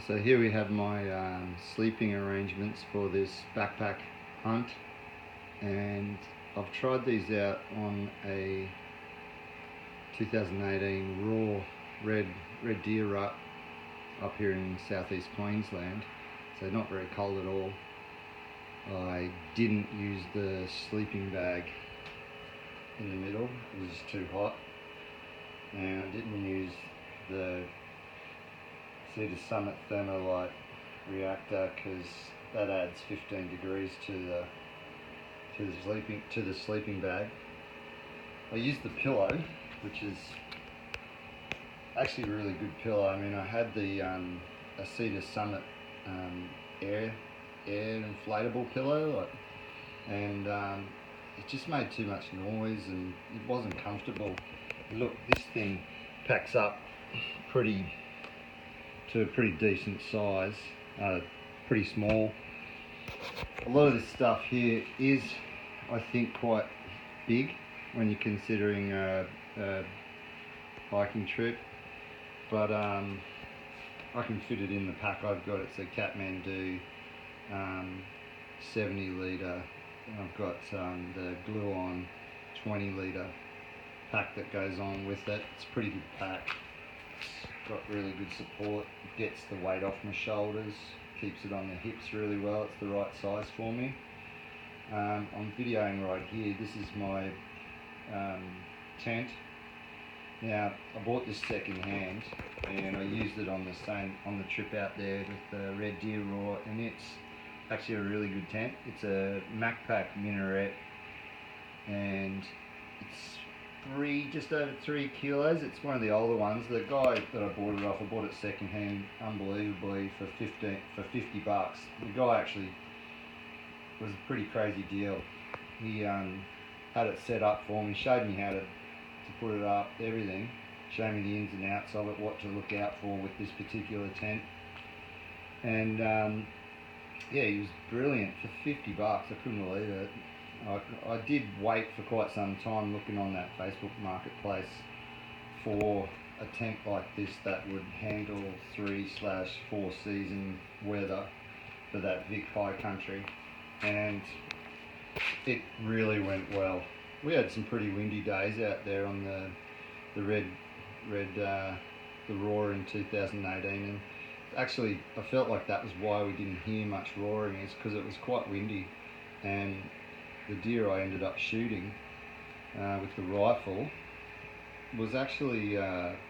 So here we have my sleeping arrangements for this backpack hunt, and I've tried these out on a 2018 raw red deer rut up here in southeast Queensland, so not very cold at all. I didn't use the sleeping bag in the middle, it was too hot, and I didn't use the Cedar Summit thermolite reactor because that adds 15 degrees to the sleeping bag. I used the pillow, which is actually a really good pillow. I mean, I had the a Cedar Summit air inflatable pillow, and it just made too much noise and it wasn't comfortable. Look, this thing packs up to a pretty decent size, pretty small. A lot of this stuff here is, I think, quite big when you're considering a hiking trip, but I can fit it in the pack I've got. It's a Kathmandu 70 litre. I've got the glue on 20 litre pack that goes on with it. It's a pretty good pack. It's got really good support. It gets the weight off my shoulders, keeps it on the hips really well. It's the right size for me. I'm videoing right here. This is my tent. Now, I bought this second hand and I used it on the trip out there with the red deer raw, and it's actually a really good tent. It's a MacPack Minaret, and it's just over 3 kilos. It's one of the older ones. The guy that I bought it off, I bought it second hand, unbelievably, for 50 bucks. The guy actually was a pretty crazy deal. He had it set up for me, showed me how to put it up, everything, showed me the ins and outs of it, what to look out for with this particular tent, and yeah, he was brilliant for 50 bucks. I couldn't believe it. I did wait for quite some time looking on that Facebook marketplace for a tent like this that would handle 3/4 season weather for that Vic high country, and it really went well. We had some pretty windy days out there on the roar in 2018, and actually I felt like that was why we didn't hear much roaring, is because it was quite windy, and the deer I ended up shooting with the rifle was actually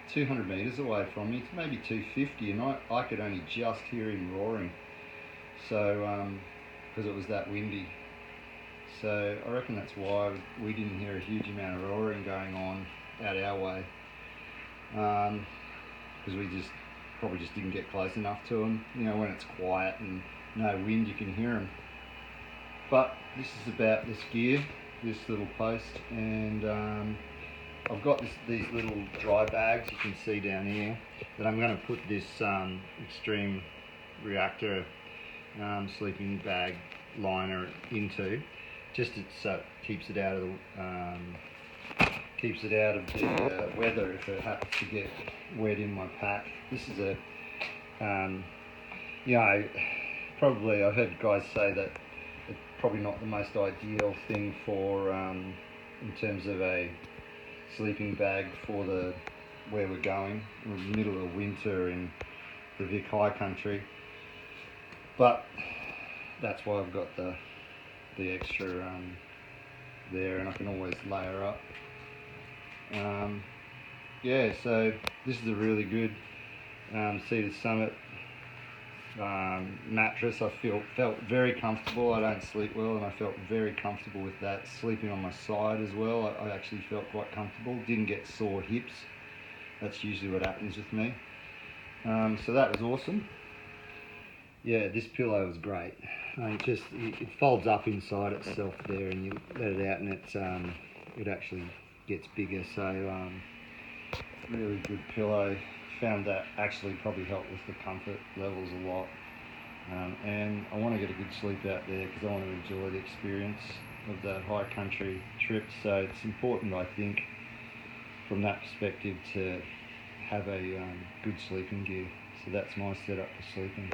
200 metres away from me, maybe 250, and I could only just hear him roaring, so because it was that windy. So I reckon that's why we didn't hear a huge amount of roaring going on out our way, because we probably just didn't get close enough to them. You know, when it's quiet and no wind, you can hear them. But this is about this gear, this little post, and I've got these little dry bags you can see down here that I'm going to put this Extreme Reactor sleeping bag liner into, just so it keeps it out of the weather if it happens to get wet in my pack. This is probably I've heard guys say that it's probably not the most ideal thing for in terms of a sleeping bag for where we're going. We're in the middle of winter in the Vic high country, but that's why I've got the extra there, and I can always layer up. Yeah, so this is a really good Cedar Summit mattress. I felt very comfortable. I don't sleep well, and I felt very comfortable with that. Sleeping on my side as well, I actually felt quite comfortable. Didn't get sore hips. That's usually what happens with me. So that was awesome. Yeah, this pillow was great. It folds up inside itself there, and you let it out, and it actually gets bigger. So really good pillow. Found that actually probably helped with the comfort levels a lot. And I want to get a good sleep out there because I want to enjoy the experience of that high country trip. So it's important, I think, from that perspective, to have a good sleeping gear. So that's my setup for sleeping.